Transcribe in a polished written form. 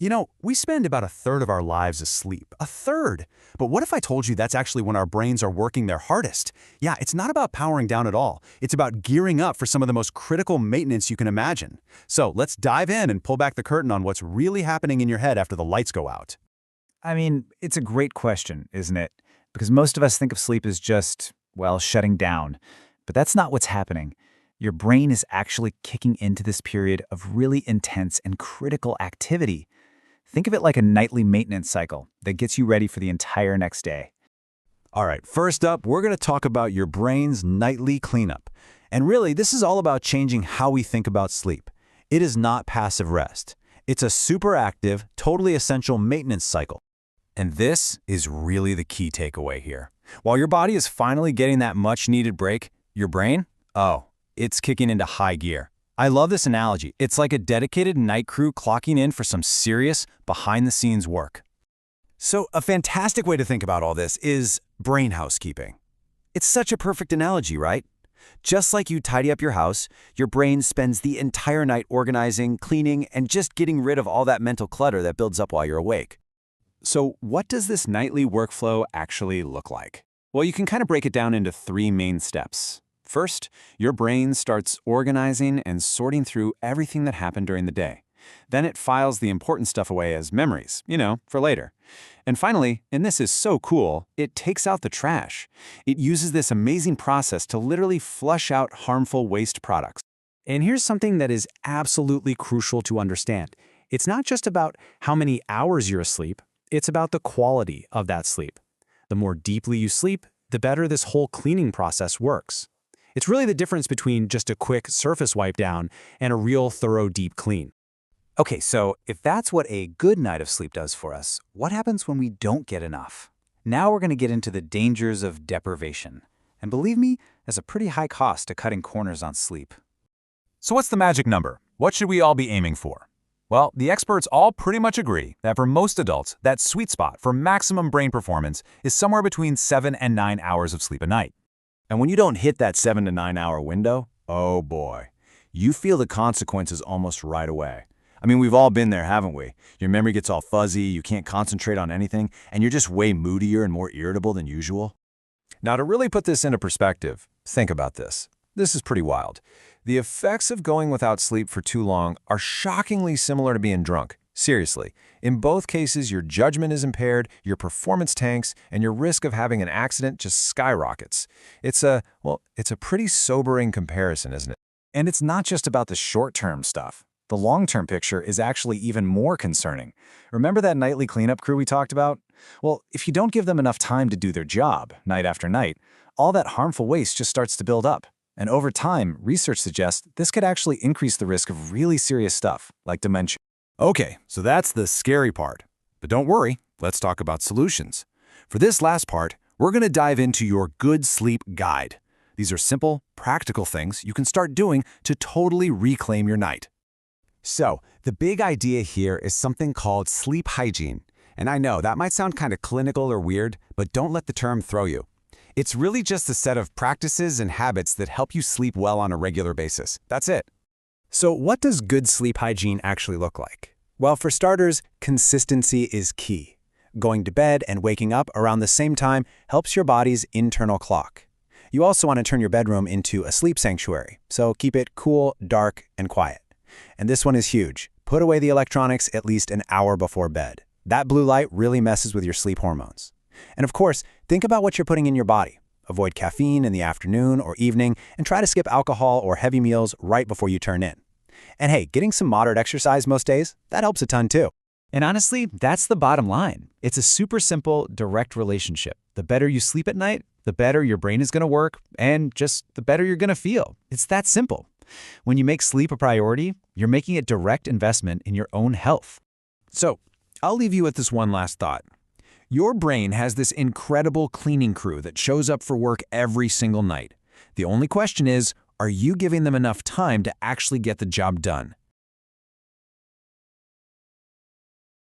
We spend about a third of our lives asleep. A third! But what if I told you that's actually when our brains are working their hardest? Yeah, it's not about powering down at all. It's about gearing up for some of the most critical maintenance you can imagine. So let's dive in and pull back the curtain on what's really happening in your head after the lights go out. I mean, it's a great question, isn't it? Because most of us think of sleep as just, well, shutting down. But that's not what's happening. Your brain is actually kicking into this period of really intense and critical activity. Think of it like a nightly maintenance cycle that gets you ready for the entire next day. All right, first up, we're going to talk about your brain's nightly cleanup. And really, this is all about changing how we think about sleep. It is not passive rest. It's a super active, totally essential maintenance cycle. And this is really the key takeaway here. While your body is finally getting that much-needed break, your brain, it's kicking into high gear. I love this analogy. It's like a dedicated night crew clocking in for some serious, behind-the-scenes work. So a fantastic way to think about all this is brain housekeeping. It's such a perfect analogy, right? Just like you tidy up your house, your brain spends the entire night organizing, cleaning, and just getting rid of all that mental clutter that builds up while you're awake. So what does this nightly workflow actually look like? Well, you can kind of break it down into three main steps. First, your brain starts organizing and sorting through everything that happened during the day. Then it files the important stuff away as memories, for later. And finally, and this is so cool, it takes out the trash. It uses this amazing process to literally flush out harmful waste products. And here's something that is absolutely crucial to understand. It's not just about how many hours you're asleep, it's about the quality of that sleep. The more deeply you sleep, the better this whole cleaning process works. It's really the difference between just a quick surface wipe down and a real thorough deep clean. Okay, so if that's what a good night of sleep does for us, what happens when we don't get enough? Now we're going to get into the dangers of deprivation. And believe me, there's a pretty high cost to cutting corners on sleep. So what's the magic number? What should we all be aiming for? Well, the experts all pretty much agree that for most adults, that sweet spot for maximum brain performance is somewhere between 7 and 9 hours of sleep a night. And when you don't hit that 7 to 9 hour window, oh boy, you feel the consequences almost right away. I mean, we've all been there, haven't we? Your memory gets all fuzzy, you can't concentrate on anything, and you're just way moodier and more irritable than usual. Now, to really put this into perspective, think about this. This is pretty wild. The effects of going without sleep for too long are shockingly similar to being drunk. Seriously, in both cases, your judgment is impaired, your performance tanks, and your risk of having an accident just skyrockets. It's a pretty sobering comparison, isn't it? And it's not just about the short-term stuff. The long-term picture is actually even more concerning. Remember that nightly cleanup crew we talked about? Well, if you don't give them enough time to do their job, night after night, all that harmful waste just starts to build up. And over time, research suggests this could actually increase the risk of really serious stuff, like dementia. Okay, so that's the scary part. But don't worry, let's talk about solutions. For this last part, we're going to dive into your Good Sleep Guide. These are simple, practical things you can start doing to totally reclaim your night. So, the big idea here is something called sleep hygiene. And I know that might sound kind of clinical or weird, but don't let the term throw you. It's really just a set of practices and habits that help you sleep well on a regular basis. That's it. So what does good sleep hygiene actually look like? Well, for starters, consistency is key. Going to bed and waking up around the same time helps your body's internal clock. You also want to turn your bedroom into a sleep sanctuary, so keep it cool, dark, and quiet. And this one is huge. Put away the electronics at least an hour before bed. That blue light really messes with your sleep hormones. And of course, think about what you're putting in your body. Avoid caffeine in the afternoon or evening, and try to skip alcohol or heavy meals right before you turn in. And hey, getting some moderate exercise most days, that helps a ton too. And honestly, that's the bottom line. It's a super simple, direct relationship. The better you sleep at night, the better your brain is going to work, and just the better you're going to feel. It's that simple. When you make sleep a priority, you're making a direct investment in your own health. So, I'll leave you with this one last thought. Your brain has this incredible cleaning crew that shows up for work every single night. The only question is, are you giving them enough time to actually get the job done?